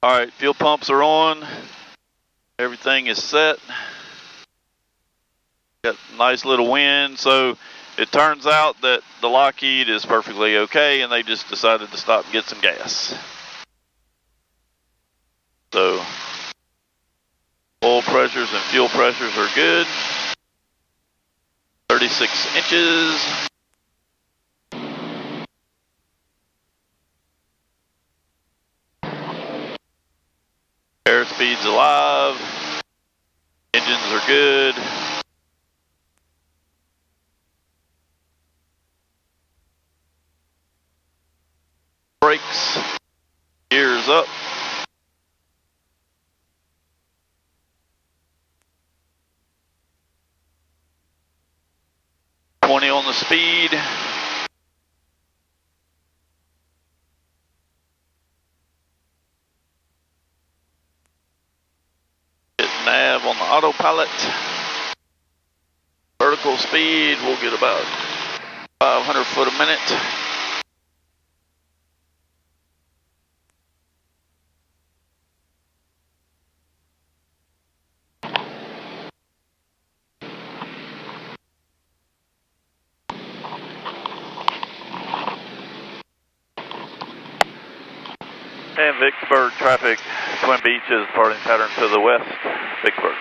All right, fuel pumps are on. Everything is set. Got a nice little wind. So it turns out that the Lockheed is perfectly okay and they just decided to stop and get some gas. So oil pressures and fuel pressures are good. 36 inches. Airspeed's alive. Engines are good. Brakes. Gears up. On the speed. Hit nav on the autopilot. Vertical speed, we'll get about 500 foot a minute. And Vicksburg traffic, Twin Beaches, departing pattern to the west, Vicksburg.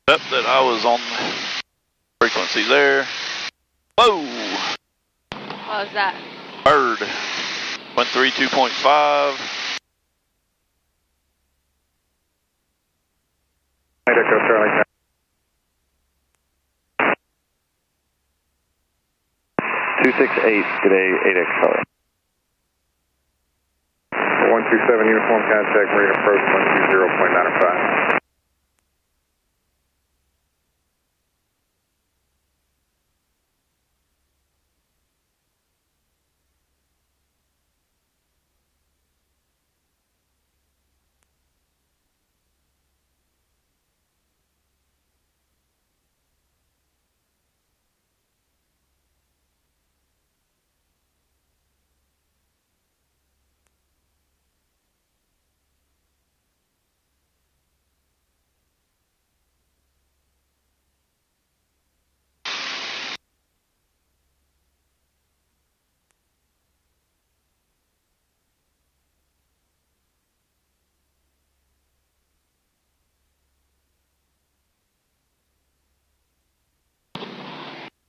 Up that I was on frequency there. Whoa! What was that? Bird. 132.5. Echo Charlie. 268, today 8X Charlie. 127 uniform contact, marine approach 120.95.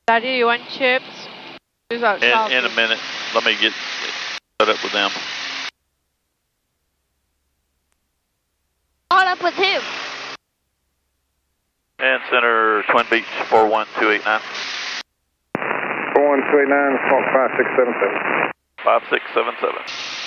Daddy, you want chips? In a minute. Let me get set up with them. Caught up with who? And center Twin Beach 41289. 41289, smoke 5677. 5677.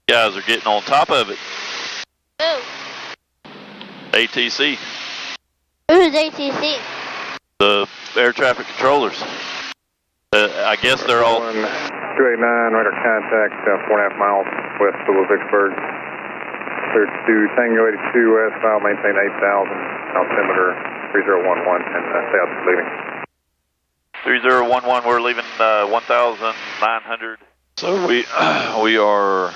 Guys are getting on top of it. Who? ATC. Who's ATC? The air traffic controllers. I guess they're all... 289, radar contact, 4.5 miles west of Vicksburg. Clear to Tango 82 west, file maintain 8,000, altimeter 3011, and south is leaving. 3011, we're leaving 1,900. So we are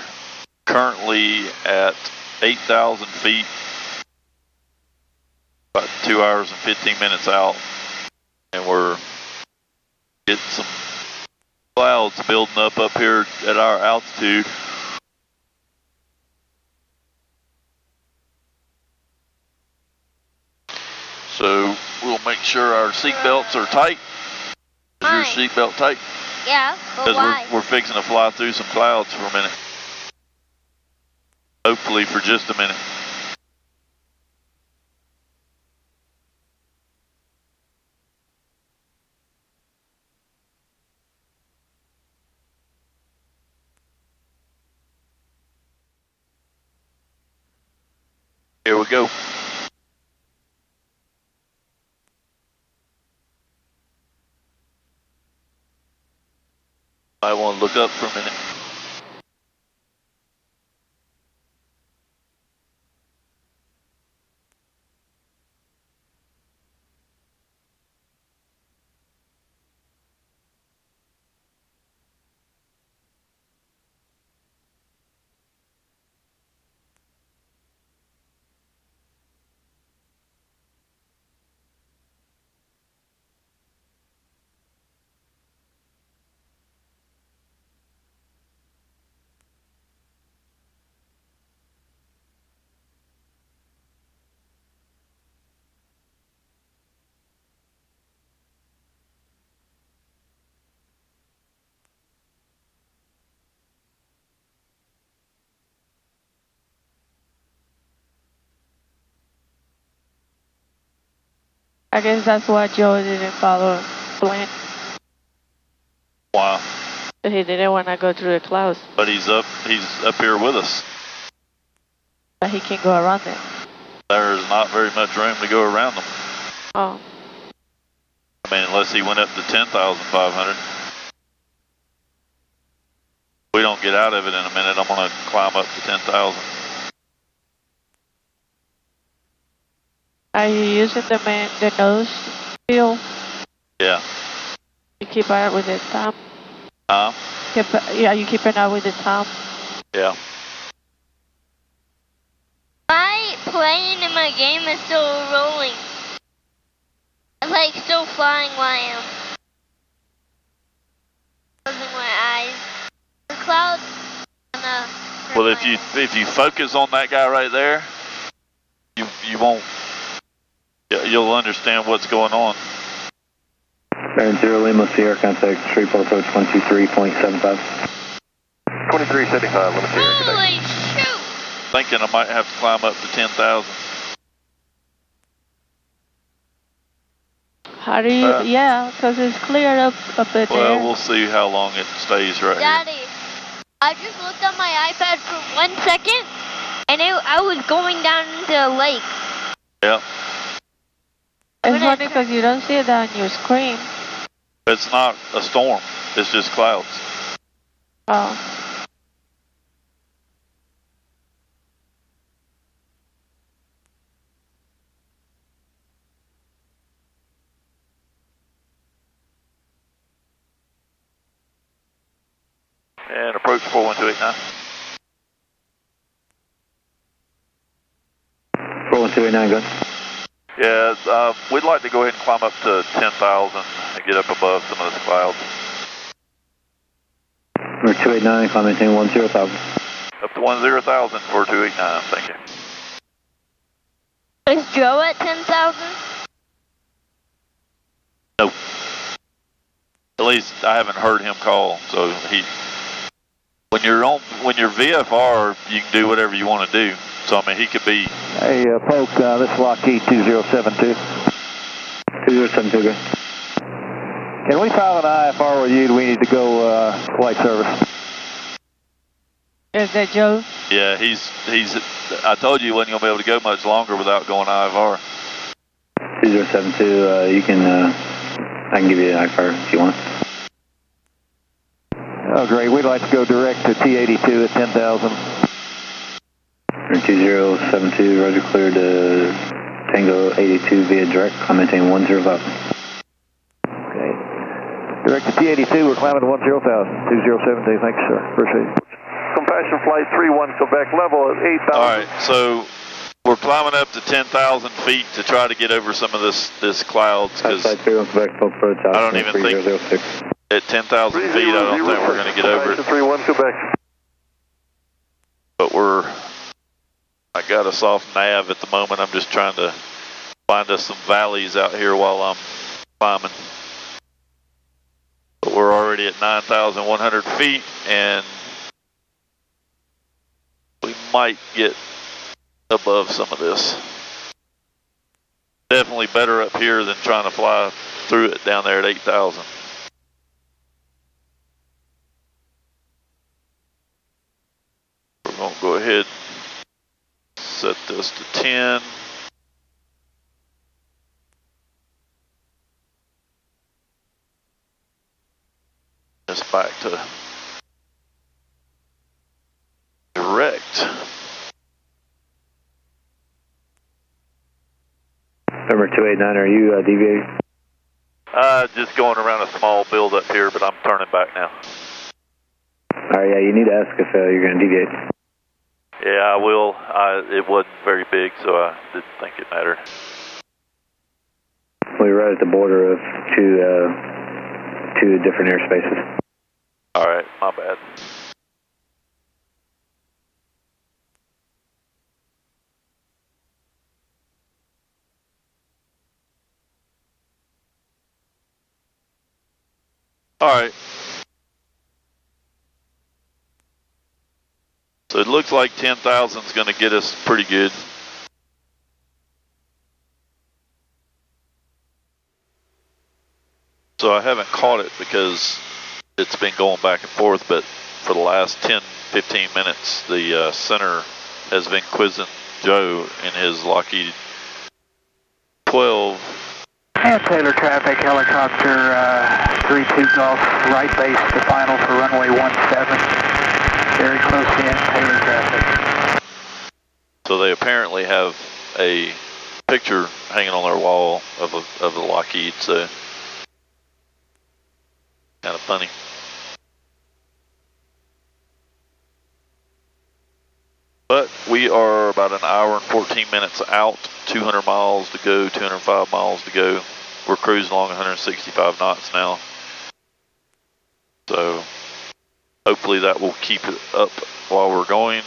currently at 8,000 feet, about 2 hours and 15 minutes out, and we're getting some clouds building up here at our altitude. So we'll make sure our seat belts are tight. Is your seat belt tight? Yeah, but why? Because we're fixing to fly through some clouds for a minute. Hopefully for just a minute. Here we go. I want to look up for a minute. I guess that's why Joe didn't follow plan. Wow. He didn't want to go through the clouds. But he's up here with us. But he can go around it. There's not very much room to go around them. Oh. I mean, unless he went up to 10,500. We don't get out of it in a minute. I'm going to climb up to 10,000. Are you using the nose feel? Yeah. You keep out with the top? Yeah, you keeping out with the top? Yeah. My plane in my game is still rolling. I'm like still flying while I am closing my eyes. The clouds gonna hurt Well, my if you focus on that guy right there, you won't. You'll understand what's going on. Baron 0 Lima Sierra, contact Shreveport approach 123.75. 2375, Lima Sierra, Holy shoot! Thinking I might have to climb up to 10,000. How do you, yeah, because it's cleared up there. Well, we'll see how long it stays right Daddy, here. I just looked at my iPad for 1 second, and I was going down into a lake. Yeah. It's funny because you don't see that on your screen. It's not a storm. It's just clouds. Oh. And approach 41289. 41289, go. Yeah, we'd like to go ahead and climb up to 10,000 and get up above some of this clouds. Number 289, climb maintain 10,000. Up to 10,000 for 289, thank you. Is Joe at 10,000? No. At least I haven't heard him call, so when you're VFR, you can do whatever you want to do. So, I mean, he could be... Hey, Polk, this is Lockheed 2072. 2072, go. Can we file an IFR with you? Do we need to go flight service? Is that Joe? Yeah, I told you he wasn't going to be able to go much longer without going IFR. 2072, you can, I can give you an IFR if you want. Oh, great. We'd like to go direct to T82 at 10,000. 2072, roger, clear to Tango 82 via direct, climb maintain 10,000. Okay. Direct to T82, we're climbing to 10,000. 2072, thanks, sir. Appreciate it. Compassion Flight 31, Quebec, level at 8,000. All right, so we're climbing up to 10,000 feet to try to get over some of this clouds, because Flight 31, Quebec, full approach, I don't even think at 10,000 feet, I don't think we're going to get over it. 31, Quebec. But I got us off nav at the moment. I'm just trying to find us some valleys out here while I'm climbing. But we're already at 9,100 feet, and we might get above some of this. Definitely better up here than trying to fly through it down there at 8,000. We're going to go ahead, set this to 10. this back to direct. Number 289, are you deviating? Just going around a small build up here, but I'm turning back now. Alright, yeah, you need to ask if you're going to deviate. Yeah, I will. It wasn't very big, so I didn't think it mattered. We're right at the border of two different airspaces. Alright, my bad. Alright. So it looks like 10,000 is going to get us pretty good. So I haven't caught it because it's been going back and forth, but for the last 10-15 minutes, the center has been quizzing Joe in his Lockheed 12. And Taylor traffic, helicopter 32 Golf, right base to final for runway 17. Very close in, Taylor traffic. So they apparently have a picture hanging on their wall of the Lockheed, so kind of funny. But we are about an hour and 14 minutes out, 200 miles to go, 205 miles to go. We're cruising along 165 knots now. So hopefully that will keep it up while we're going.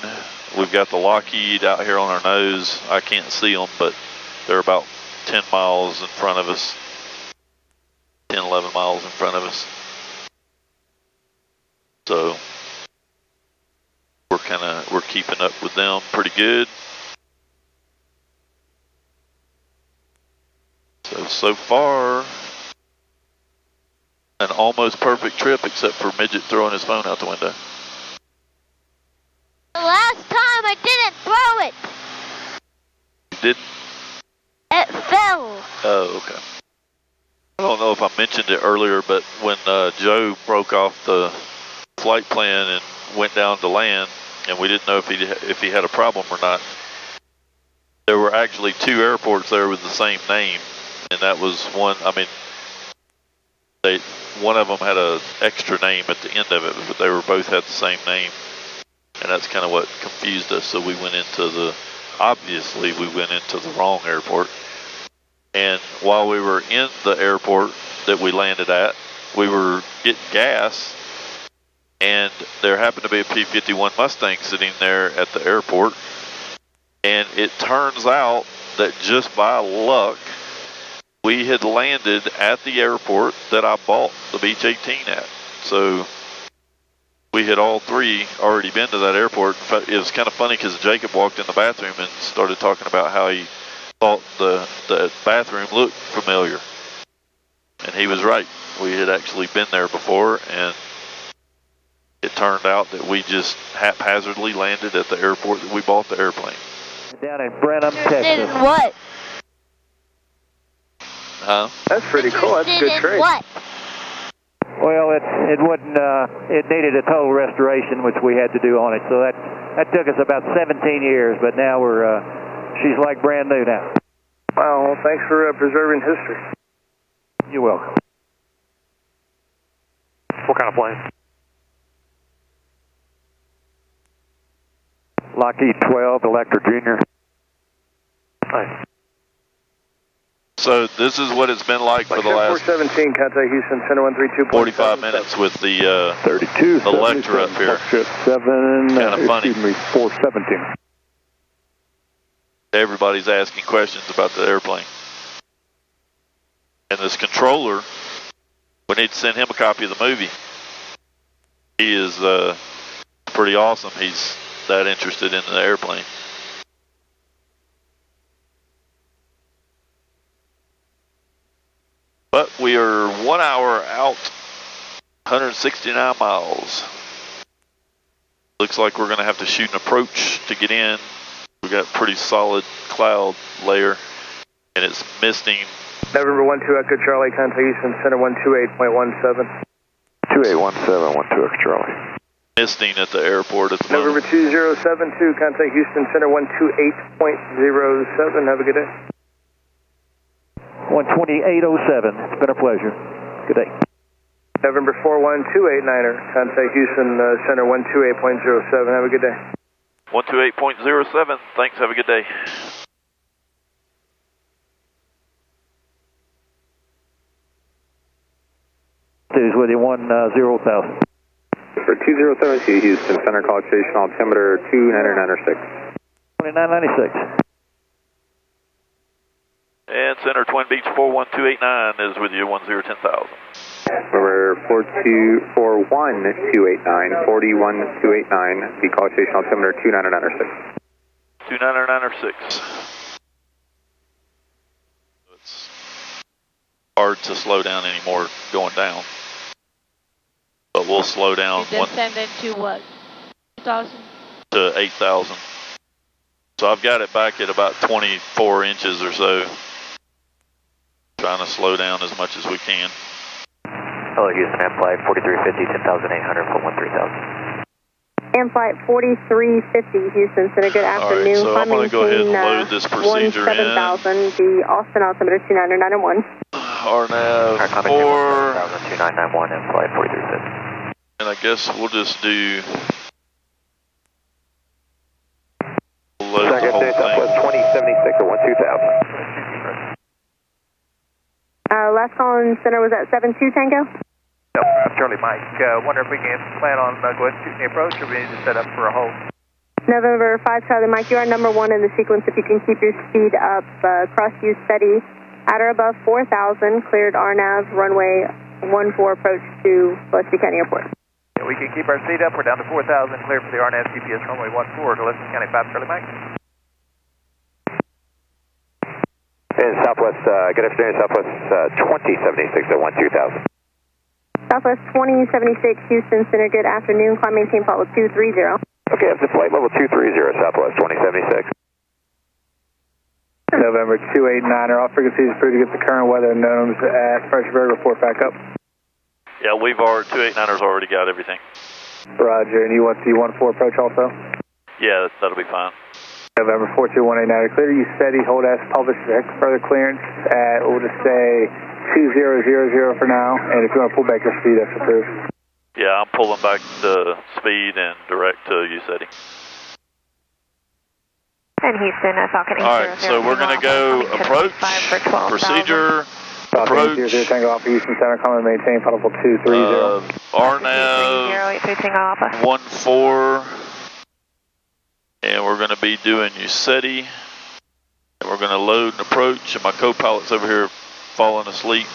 We've got the Lockheed out here on our nose. I can't see them, but they're about 10 miles in front of us. 10, 11 miles in front of us. So we're keeping up with them pretty good. So far, an almost perfect trip except for Midget throwing his phone out the window. The last time I didn't throw it. You didn't? It fell. Oh, okay. I don't know if I mentioned it earlier, but when Joe broke off the flight plan and went down to land, and we didn't know if he had a problem or not, there were actually two airports there with the same name, and that was one. I mean, one of them had an extra name at the end of it, but they were both had the same name, and that's kind of what confused us. So obviously we went into the wrong airport. And while we were in the airport that we landed at, we were getting gas, and there happened to be a P-51 Mustang sitting there at the airport. And it turns out that just by luck, we had landed at the airport that I bought the Beech 18 at. So we had all three already been to that airport. It was kind of funny because Jacob walked in the bathroom and started talking about how he thought the bathroom looked familiar. And he was right. We had actually been there before, and it turned out that we just haphazardly landed at the airport that we bought the airplane. Down in Brenham, Texas. In what? Huh? That's pretty cool. That's a good In trade. what? Well, it wouldn't. It needed a total restoration, which we had to do on it. So that took us about 17 years, but now she's like brand new now. Wow, well, thanks for preserving history. You're welcome. What kind of plane? Lockheed 12, Electra Junior. Hi. So this is what it's been like for the last 417, contact Houston, center 132. 45 minutes with the 32, Electra up here. 7, Kinda funny. excuse me, 417. Everybody's asking questions about the airplane. And this controller, we need to send him a copy of the movie. He is pretty awesome. He's that interested in the airplane. But we are 1 hour out, 169 miles. Looks like we're going to have to shoot an approach to get in. We got pretty solid cloud layer, and it's misting. November 12 Echo Charlie, contact Houston, center 128.17. 2817, 12 Charlie. Misting at the airport at the moment. November 2072, contact Houston Center 128.07. Have a good day. 12807. It's been a pleasure. Good day. November 41289er, contact Houston Center 128.07. Have a good day. 128.07. Thanks. Have a good day. Is with you 10,000. For 2072, Houston Center, call station altimeter 2996. 2996. And Center Twin Beach 41289 is with you 1010,000. Number 41289, 41289, the call station altimeter 2996. 2996. It's hard to slow down anymore going down. But we'll slow down You descended to what? 2,000? to 8,000. So I've got it back at about 24 inches or so. Trying to slow down as much as we can. Hello, Houston, M-Flight 4350, 10,800, put 13,000. M-Flight 4350, Houston, Center, good afternoon. All right, so I'm going to go ahead and load this procedure in. 17,000, the Austin altimeter 2991. RNAV 4. 2991, M-Flight 4350. And I guess we'll just do load the whole thing. 2076 or 12,000. Last call in Center was at 72 Tango? No, Charlie Mike. Wonder if we can plan on go ahead and shoot the approach, or we need to set up for a hold. November 5 Charlie Mike, you are number 1 in the sequence. If you can keep your speed up, cross you steady at or above 4,000, cleared RNAV, runway 14 approach to Gillespie County Airport. Yeah, we can keep our speed up. We're down to 4,000, clear for the RNAV GPS runway 14 to Gillespie County 5 Charlie Mike. And Southwest, good afternoon, Southwest 2076 at 12,000. Southwest 2076, Houston Center, good afternoon. Climb maintain flight level 230. Okay, up to flight level 230, Southwest 2076. November 289er, all frequencies approved to get the current weather nodes at Freshburg. Report back up. Yeah, we've already, 289ers already got everything. Roger, and you want the 14 approach also? Yeah, that'll be fine. November 42189er, clear you steady, hold as published, further clearance at, we'll just say 2000 for now, and if you want to pull back your speed, that's approved. Yeah, I'm pulling back the speed and direct to USETI. And Houston, Falcon 800. All right, so we're going to go approach, procedure, approach, 0 Tango Alpha, Houston Center, come and maintain, flight level 230. RNAV 14, and we're going to be doing USETI, and we're going to load and approach, and my co-pilot's over here falling asleep.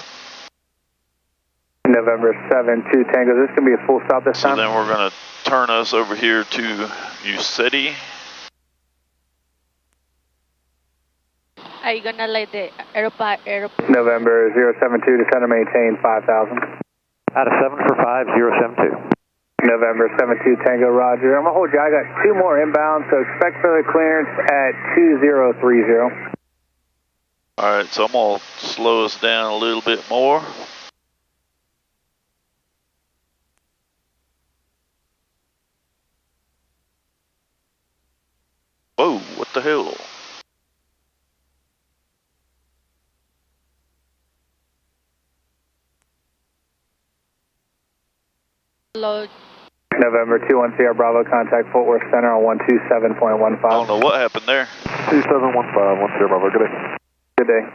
November 7-2 Tango, this is going to be a full stop this time? So then we're going to turn us over here to USETI. Are you gonna let the airport? November 072 to center, maintain 5,000. Out of 7 for 5072. November 72 Tango, roger. I'm going to hold you. I got 2 more inbound, so expect further clearance at 2030. All right, so I'm going to slow us down a little bit more. Whoa, what the hell? Load. November 21 Sierra Bravo, contact Fort Worth Center on 127.15. I don't know what happened there. 2715, Sierra Bravo, good day. Good day.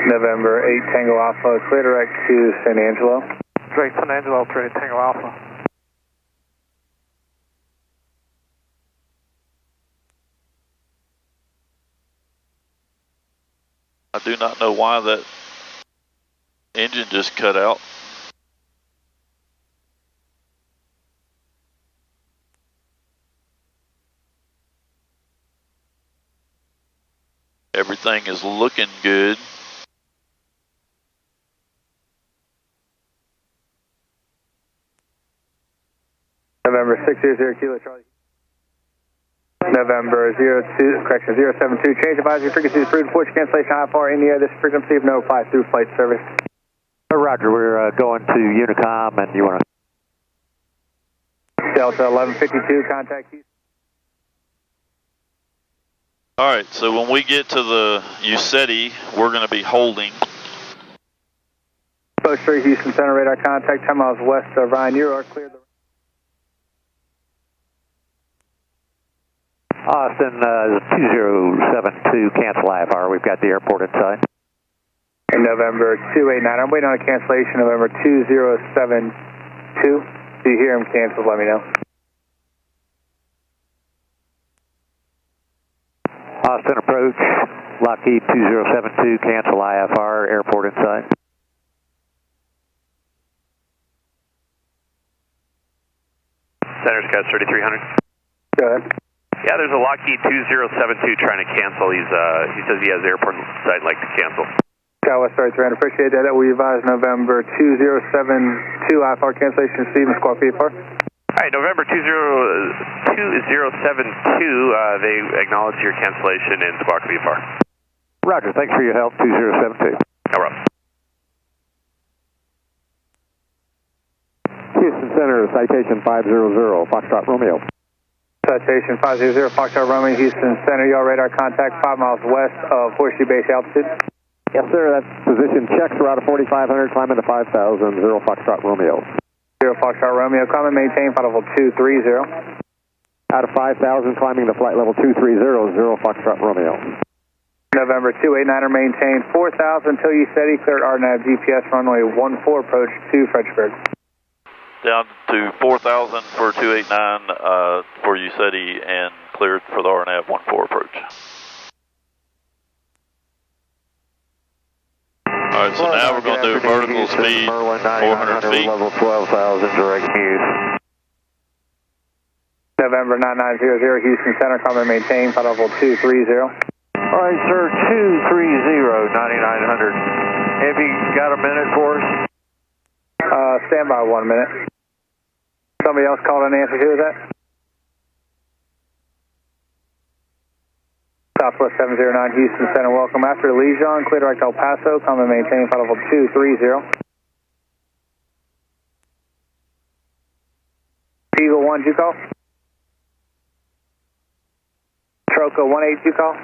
November 8 Tango Alpha, clear direct to San Angelo. Direct San Angelo, clear to Tango Alpha. I do not know why that engine just cut out. Everything is looking good. November 600 Kilo Charlie. November 072, change advisory frequency is approved. Force cancellation IFR in the air. This frequency of no apply through flight service. Roger, we're going to Unicom, and you want to... Delta 1152, contact Houston. All right, so when we get to the USETI, we're going to be holding. Post 3, Houston Center, radar contact, 10 miles west of Ryan. You are clear. Austin, 2072, cancel IFR. We've got the airport inside. In November 289, I'm waiting on a cancellation, November 2072. If you hear him cancel, let me know. Austin approach, Lockheed 2072, cancel IFR, airport inside. Center Scout 3300. Go ahead. Yeah, there's a Lockheed 2072 trying to cancel. He says he has airport site like to cancel. Scout West 3300, appreciate that. We advise November 2072 IFR cancellation, Stephen, squawk VFR. All right, November 2072, they acknowledge your cancellation in squawk VFR. Roger, thanks for your help, 2072. No problem. Houston Center, citation 500, Foxtrot Romeo. Citation 500, Foxtrot Romeo, Houston Center, y'all radar contact 5 miles west of Horseshoe Base altitude. Yes, sir, that's position check, route of 4500, climbing to 5000, 0 Foxtrot Romeo. 0 Foxtrot Romeo, climb and maintain flight level 230. Out of 5000, climbing to flight level 230, 0 Foxtrot Romeo. November 289er, maintain 4000 until you steady, cleared RNAV GPS runway 14 approach to Fredericksburg. Down to 4,000 for 289 for USETI and cleared for the RNAV 14 approach. All right, so now we're going to do vertical speed, 400 feet. Level 12,000, direct use. November 9900, Houston Center, come and maintain flight level 230. All right, sir, 230, 9900. Have you got a minute for us? Stand by 1 minute. Somebody else called an answer. Who is that? Southwest 709, Houston Center, welcome. After Lejean, clear direct El Paso, come and maintain flight level 230. Eagle 1, did you call? Troco 18, did you call?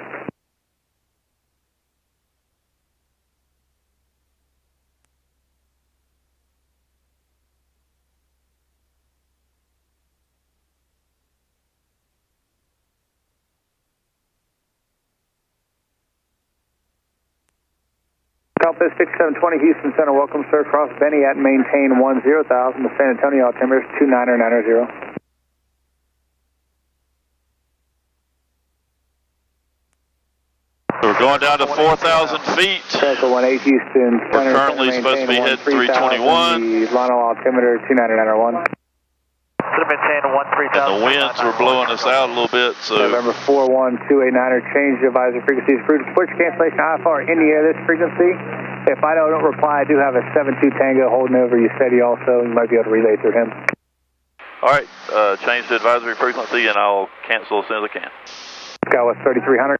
Compass 6720, Houston Center, welcome, sir. Cross Benny at maintain 10,000 to San Antonio, altimeter 29990. So we're going down to 4,000 feet. Delta 18, Houston Center. We're currently supposed to be heading 321. The Lionel altimeter 29901. And the winds were blowing us out a little bit, so... November 41289er, change advisory frequencies. Switch cancellation IFR in the air, this frequency. If I don't reply, I do have a 72 Tango holding over USETI also. You might be able to relay through him. All right, change to advisory frequency, and I'll cancel as soon as I can. Skywest 3300.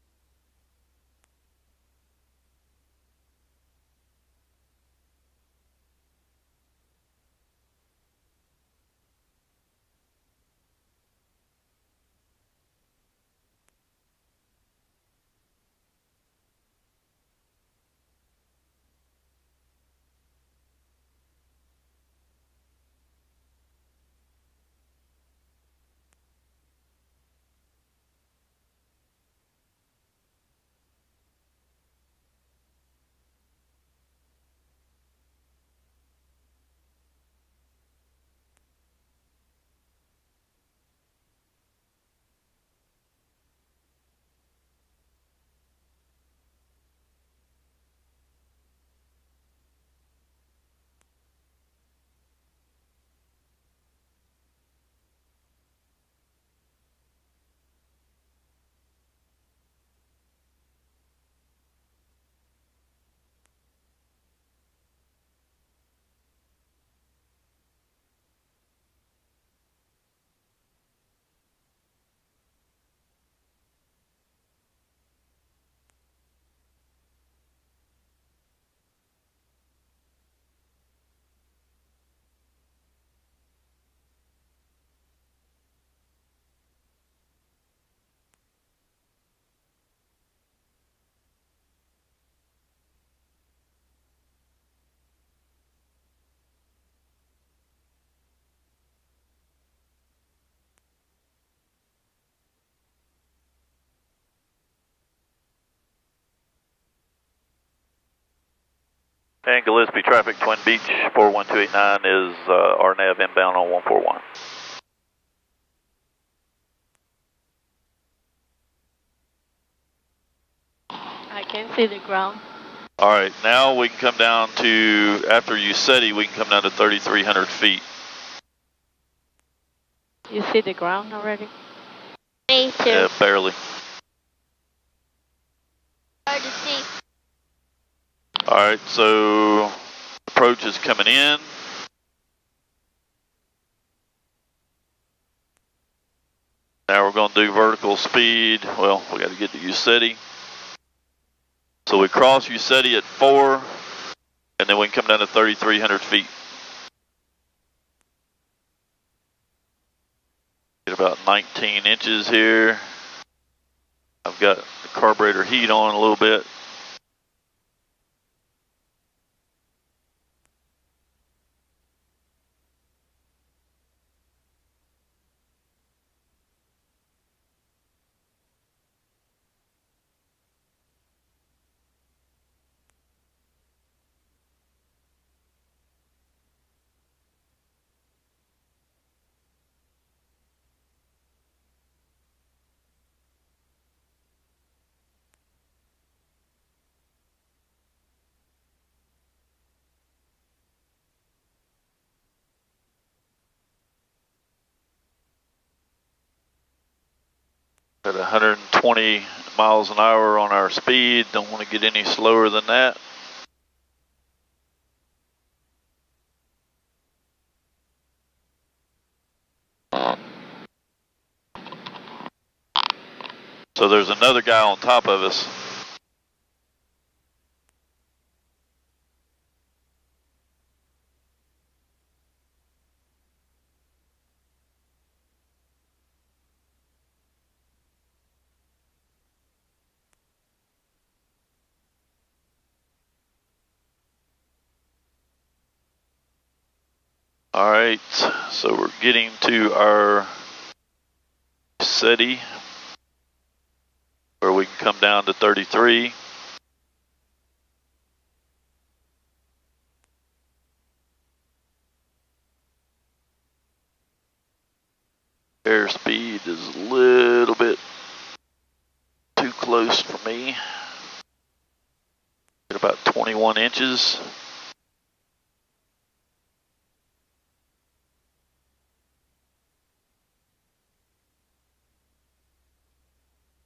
And Gillespie traffic, Twin Beach 41289 is RNAV inbound on 141. I can see the ground. All right, now we can come down to, after Usetti, we can come down to 3,300 feet. You see the ground already? Me too. Yeah, barely. Hard to see. All right, so approach is coming in. Now we're going to do vertical speed. Well, we got to get to Usetti. So we cross Usetti at 4, and then we can come down to 3,300 feet. Get about 19 inches here. I've got the carburetor heat on a little bit. At 120 miles an hour on our speed, don't want to get any slower than that. So there's another guy on top of us. All right, so we're getting to our city where we can come down to 33. Airspeed is a little bit too close for me. At about 21 inches.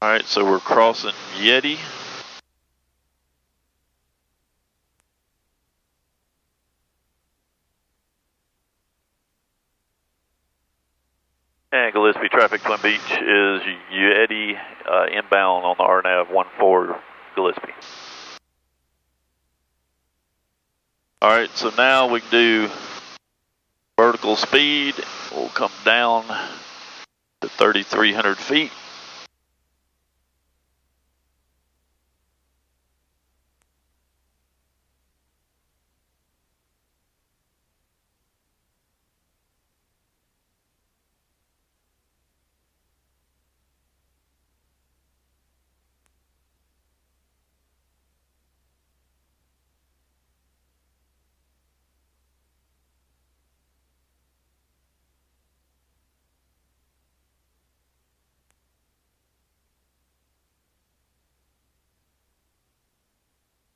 All right, so we're crossing Yeti. And Gillespie traffic, Twin Beach is Yeti inbound on the RNAV 14 Gillespie. All right, so now we can do vertical speed. We'll come down to 3,300 feet.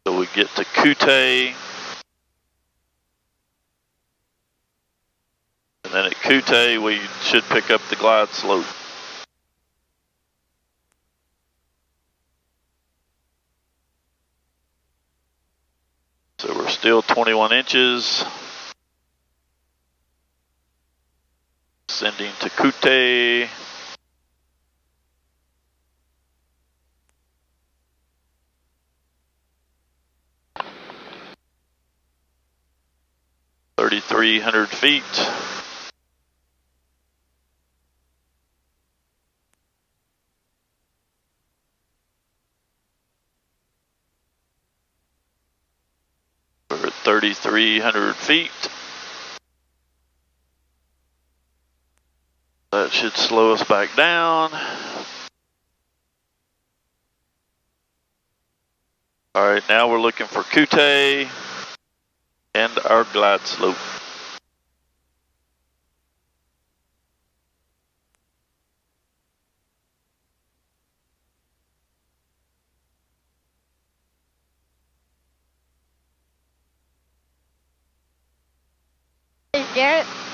So we get to Kute, and then at Kute we should pick up the glide slope. So we're still 21 inches. Sending to Kute. $3,300 feet. We're at 3,300 feet. That should slow us back down. All right, now we're looking for Kute. and our glide slope.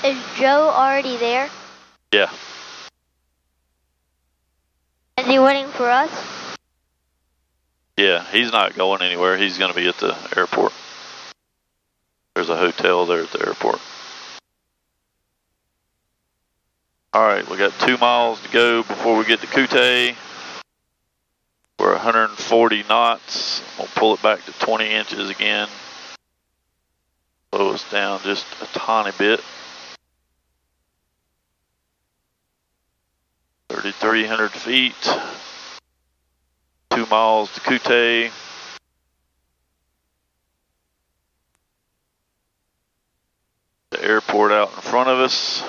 Is Joe already there? Yeah. Is he waiting for us? Yeah, he's not going anywhere. He's going to be at the airport. There's a hotel there at the airport. All right, we got 2 miles to go before we get to Kute. We're 140 knots. We'll pull it back to 20 inches again. Slow us down just a tiny bit. 3,300 feet. 2 miles to Kute. The airport out in front of us.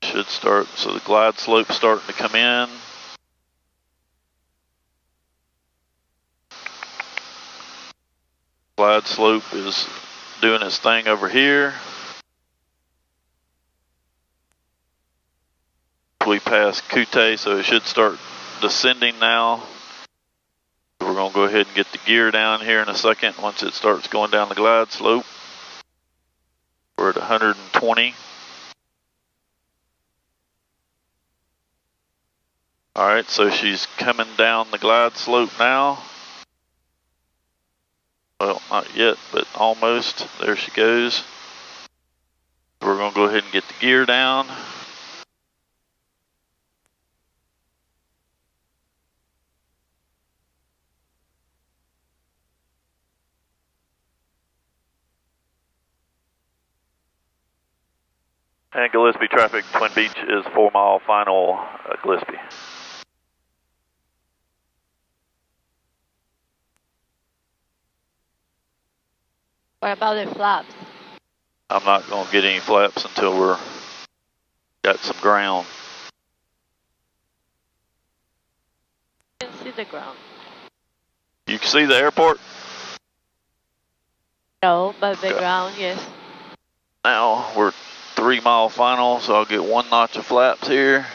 Should start, so the glide slope's starting to come in. Glide slope is doing its thing over here. We passed Kute, so it should start descending now. We're going to go ahead and get the gear down here in a second once it starts going down the glide slope. We're at 120. Alright, so she's coming down the glide slope now. Well, not yet, but almost. There she goes. We're going to go ahead and get the gear down. And Gillespie traffic, Twin Beach is 4 mile final, Gillespie. What about the flaps? I'm not going to get any flaps until we're got some ground. You can see the ground. You can see the airport? No, but the ground, yes. Now we're 3 mile final, so I'll get 1 notch of flaps here.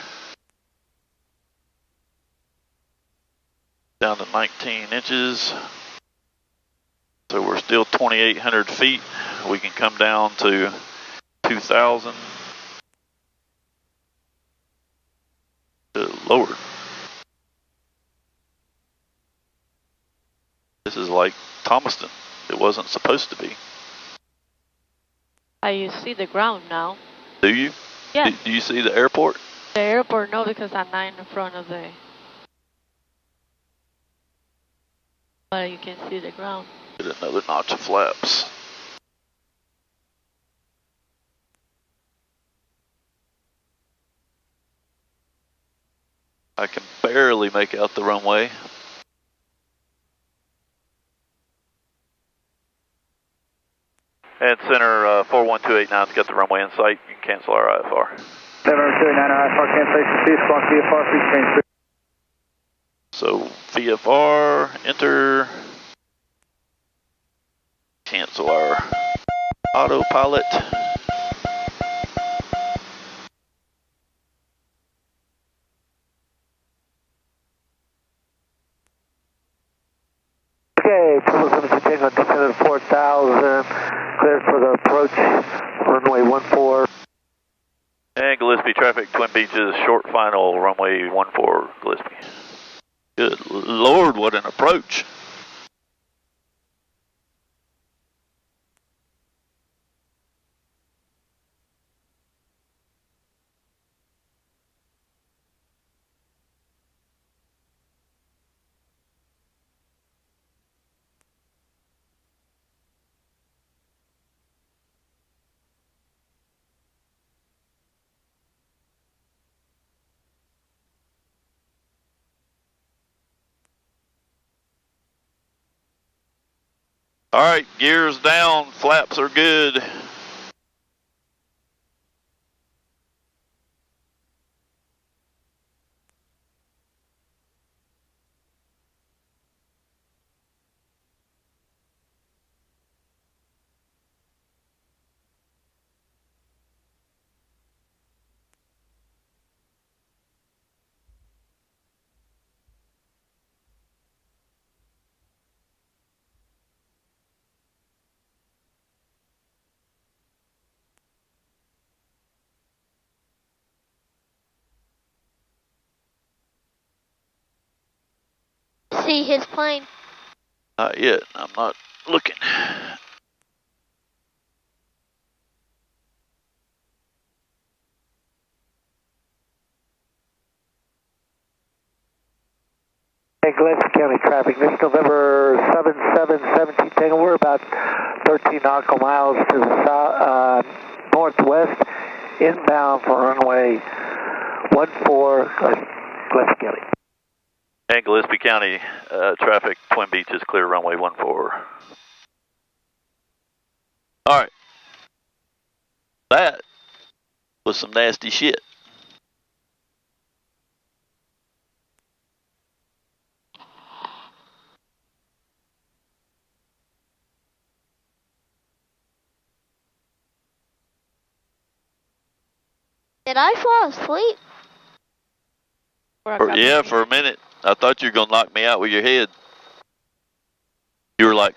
Down to 19 inches. So we're still 2,800 feet. We can come down to 2,000. Good Lord. This is like Thomaston. It wasn't supposed to be. You see the ground now. Do you? Yeah. Do you see the airport? The airport, no, because I'm not in front of the... But you can see the ground. Get another notch of flaps. I can barely make out the runway. And center 41289's got the runway in sight. You can cancel our IFR. 729 IFR cancellation, cease, block VFR, please change. So VFR, enter. Cancel our autopilot. Okay, 776 on descent of 4,000, cleared for the approach, runway 14. And Gillespie traffic, Twin Beaches, short final, runway 14, Gillespie. Good Lord, what an approach. All right, gears down, flaps are good. see his plane. Not yet. I'm not looking. Hey, Gillespie County traffic, this November 7717 Tango, we're about 13 nautical miles to the south, northwest, inbound for runway 14, Gillespie County. And Gillespie County traffic, Twin Beach is clear, runway 14. All right. That was some nasty shit. Did I fall asleep? Yeah, for a minute. I thought you were going to knock me out with your head. You were like,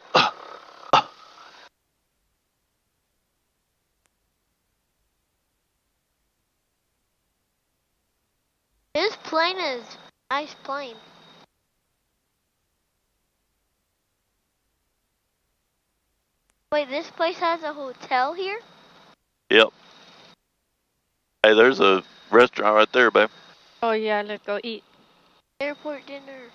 This plane is a nice plane. Wait, this place has a hotel here? Yep. Hey, there's a restaurant right there, babe. Oh yeah, let's go eat. Airport dinner.